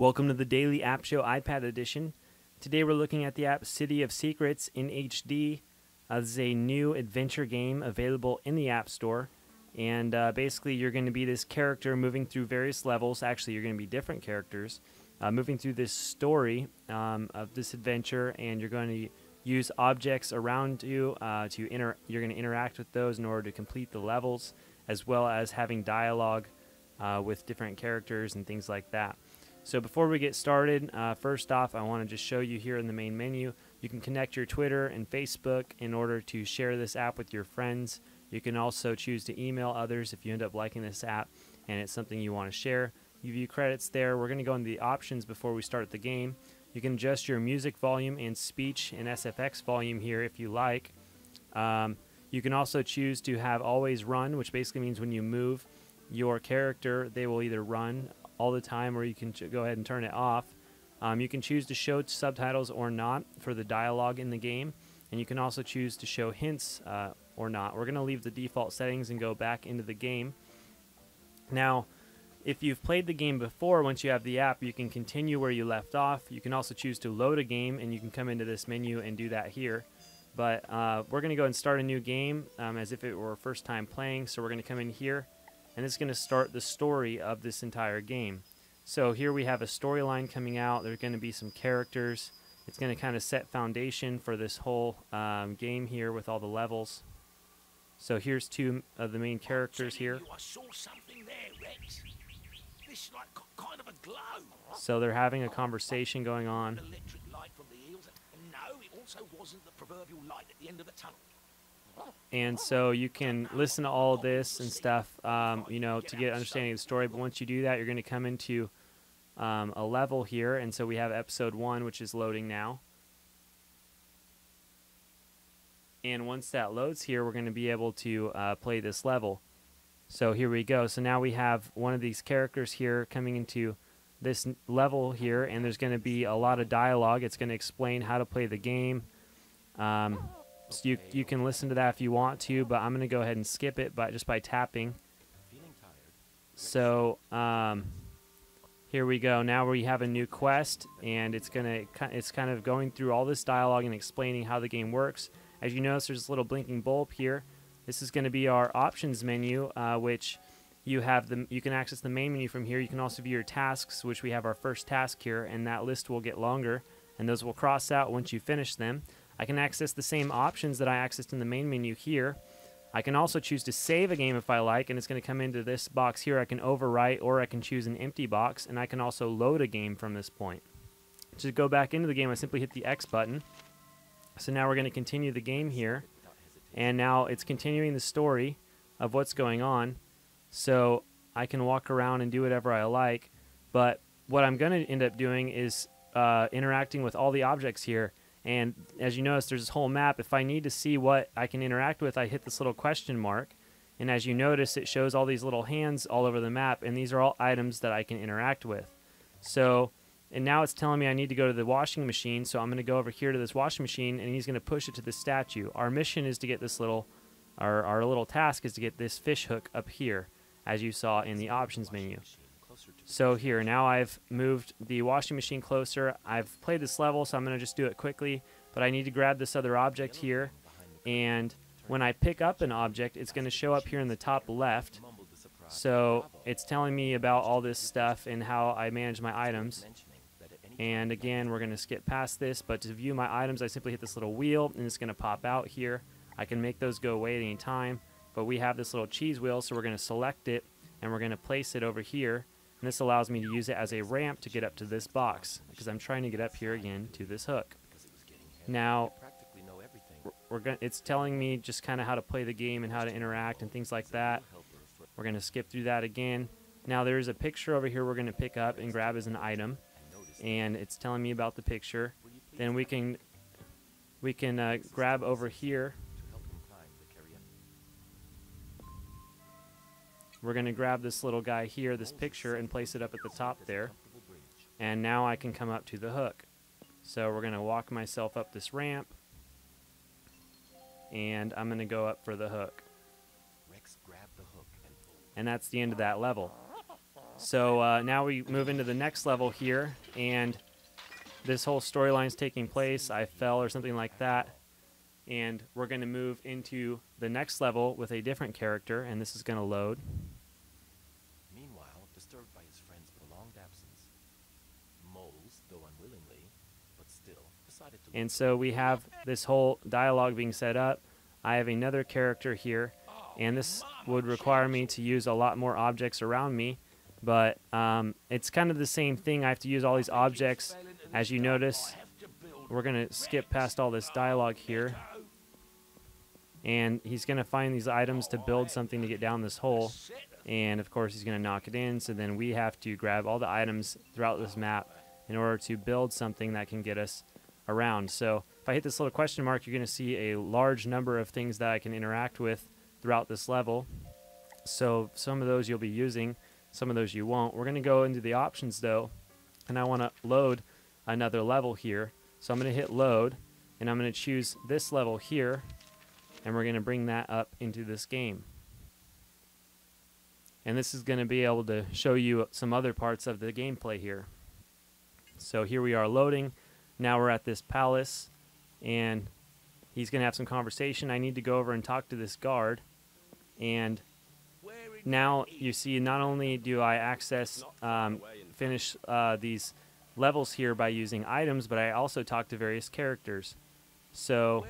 Welcome to the Daily App Show iPad edition. Today we're looking at the app City of Secrets in HD. This is a new adventure game available in the App Store. And basically you're going to be this character moving through various levels. Actually, you're going to be different characters moving through this story of this adventure. And you're going to use objects around you you're going to interact with those in order to complete the levels, as well as having dialogue with different characters and things like that. So before we get started, first off, I want to just show you here in the main menu, you can connect your Twitter and Facebook in order to share this app with your friends. You can also choose to email others if you end up liking this app and it's something you want to share. You view credits there. We're going to go into the options before we start the game. You can adjust your music volume and speech and SFX volume here if you like. You can also choose to have always run, which basically means when you move your character, they will either run all the time, or you can go ahead and turn it off. You can choose to show subtitles or not for the dialogue in the game, and you can also choose to show hints or not. We're going to leave the default settings and go back into the game. Now, if you've played the game before, once you have the app, you can continue where you left off. You can also choose to load a game, and you can come into this menu and do that here. But we're going to go and start a new game as if it were first time playing. So we're going to come in here, and it's going to start the story of this entire game. So here we have a storyline coming out. There's going to be some characters. It's going to kind of set foundation for this whole game here with all the levels. So here's two of the main characters here. I saw something there, Rex. This like kind of a glow. So they're having a conversation going on. An electric light from the hills. No, it also wasn't the proverbial light at the end of the tunnel. And so you can listen to all of this and stuff, you know, to get understanding of the story. But once you do that, you're going to come into a level here. And so we have episode 1, which is loading now. And once that loads here, we're going to be able to play this level. So here we go. So now we have one of these characters here coming into this level here. And there's going to be a lot of dialogue. It's going to explain how to play the game. So you can listen to that if you want to, but I'm going to go ahead and skip it just by tapping. So here we go. Now we have a new quest, and it's kind of going through all this dialogue and explaining how the game works. As you notice, there's this little blinking bulb here. This is going to be our options menu, which you can access the main menu from here. You can also view your tasks, which we have our first task here, and that list will get longer, and those will cross out once you finish them. I can access the same options that I accessed in the main menu here. I can also choose to save a game if I like, and it's going to come into this box here. I can overwrite, or I can choose an empty box, and I can also load a game from this point. To go back into the game, I simply hit the X button. So now we're going to continue the game here, and now it's continuing the story of what's going on. So I can walk around and do whatever I like, but what I'm going to end up doing is interacting with all the objects here. And as you notice, there's this whole map. If I need to see what I can interact with, I hit this little question mark. And as you notice, it shows all these little hands all over the map. And these are all items that I can interact with. So, and now it's telling me I need to go to the washing machine. So I'm going to go over here to this washing machine, and he's going to push it to the statue. Our mission is to get this little, our little task is to get this fish hook up here, as you saw in the options menu. So here, now I've moved the washing machine closer. I've played this level, so I'm going to just do it quickly. But I need to grab this other object here. And when I pick up an object, it's going to show up here in the top left. So it's telling me about all this stuff and how I manage my items. And again, we're going to skip past this. But to view my items, I simply hit this little wheel, and it's going to pop out here. I can make those go away at any time. But we have this little cheese wheel, so we're going to select it, and we're going to place it over here. And this allows me to use it as a ramp to get up to this box, because I'm trying to get up here again to this hook. Now, it's telling me just kind of how to play the game and how to interact and things like that. We're going to skip through that again. Now, there's a picture over here we're going to pick up and grab as an item, and it's telling me about the picture. Then we can grab over here. We're going to grab this little guy here, this picture, and place it up at the top there. And now I can come up to the hook. So we're going to walk myself up this ramp, and I'm going to go up for the hook. And that's the end of that level. So now we move into the next level here, and this whole storyline is taking place. I fell or something like that, and we're going to move into the next level with a different character, and this is going to load. Meanwhile, disturbed by his friend's prolonged absence, Moles, though unwillingly, but still, decided to... And so we have this whole dialogue being set up. I have another character here, and this would require me to use a lot more objects around me, but it's kind of the same thing. I have to use all these objects. As you notice, we're going to skip past all this dialogue here, and he's going to find these items to build something to get down this hole, and of course he's going to knock it in, so then we have to grab all the items throughout this map in order to build something that can get us around. So if I hit this little question mark, you're going to see a large number of things that I can interact with throughout this level. So some of those you'll be using, some of those you won't. We're going to go into the options though, and I want to load another level here. So I'm going to hit load, and I'm going to choose this level here, and we're going to bring that up into this game. And this is going to be able to show you some other parts of the gameplay here. So here we are loading. Now we're at this palace, and he's going to have some conversation. I need to go over and talk to this guard. And now you see, not only do I access, finish these levels here by using items, but I also talk to various characters. So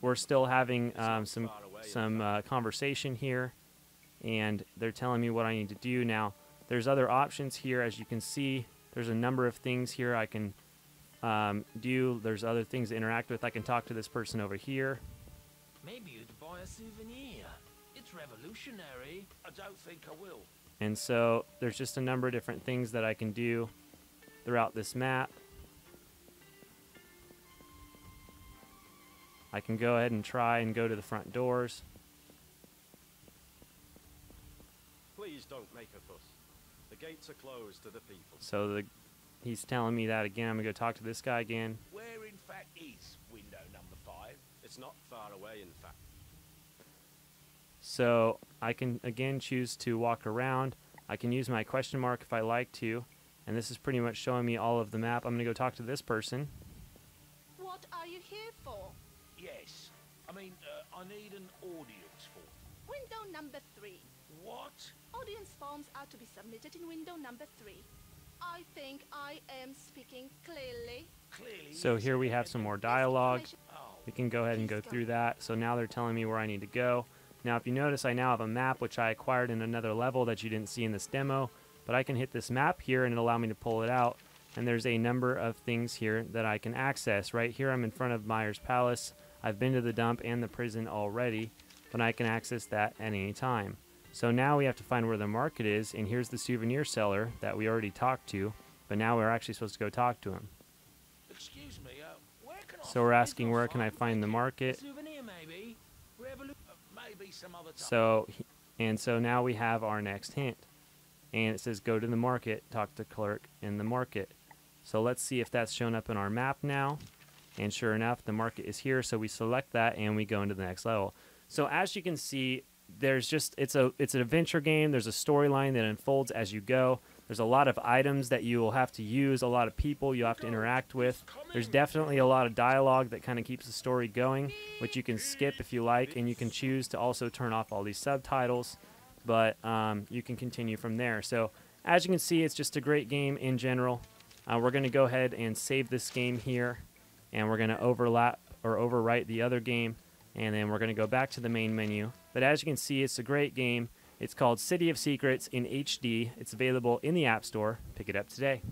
we're still having some conversation here, and they're telling me what I need to do. Now there's other options here. As you can see, there's a number of things here I can do. There's other things to interact with. I can talk to this person over here. Maybe you'd buy a souvenir. It's revolutionary. I don't think I will. And so there's just a number of different things that I can do throughout this map. I can go ahead and try and go to the front doors. Please don't make a fuss. The gates are closed to the people. So he's telling me that again. I'm going to go talk to this guy again. Where in fact is window number 5? It's not far away, in fact. So I can again choose to walk around. I can use my question mark if I like to. And this is pretty much showing me all of the map. I'm going to go talk to this person. What are you here for? Yes. I mean, I need an audience for. Window number 3. What? Audience forms are to be submitted in window number 3. I think I am speaking clearly. Clearly. So here we have some more dialogue. Oh, We can go ahead and go through that. So now they're telling me where I need to go. Now if you notice, I now have a map which I acquired in another level that you didn't see in this demo. But I can hit this map here and it'll allow me to pull it out. And there's a number of things here that I can access. Right here I'm in front of Myers Palace. I've been to the dump and the prison already, but I can access that at any time. So now we have to find where the market is, and here's the souvenir seller that we already talked to, but now we're actually supposed to go talk to him. excuse me. Where can I So we're asking, where can I find the market? souvenir? Maybe. Maybe some other time. So now we have our next hint, and it says go to the market, talk to clerk in the market. So let's see if that's shown up in our map now. And sure enough, the market is here, so we select that and we go into the next level. So as you can see, there's just it's an adventure game. There's a storyline that unfolds as you go. There's a lot of items that you will have to use, a lot of people you have to interact with. There's definitely a lot of dialogue that kind of keeps the story going, which you can skip if you like, and you can choose to also turn off all these subtitles, but you can continue from there. So as you can see, it's just a great game in general. We're going to go ahead and save this game here, and we're going to overlap or overwrite the other game, and then we're going to go back to the main menu. But as you can see, it's a great game. It's called City of Secrets in HD. It's available in the App Store. Pick it up today.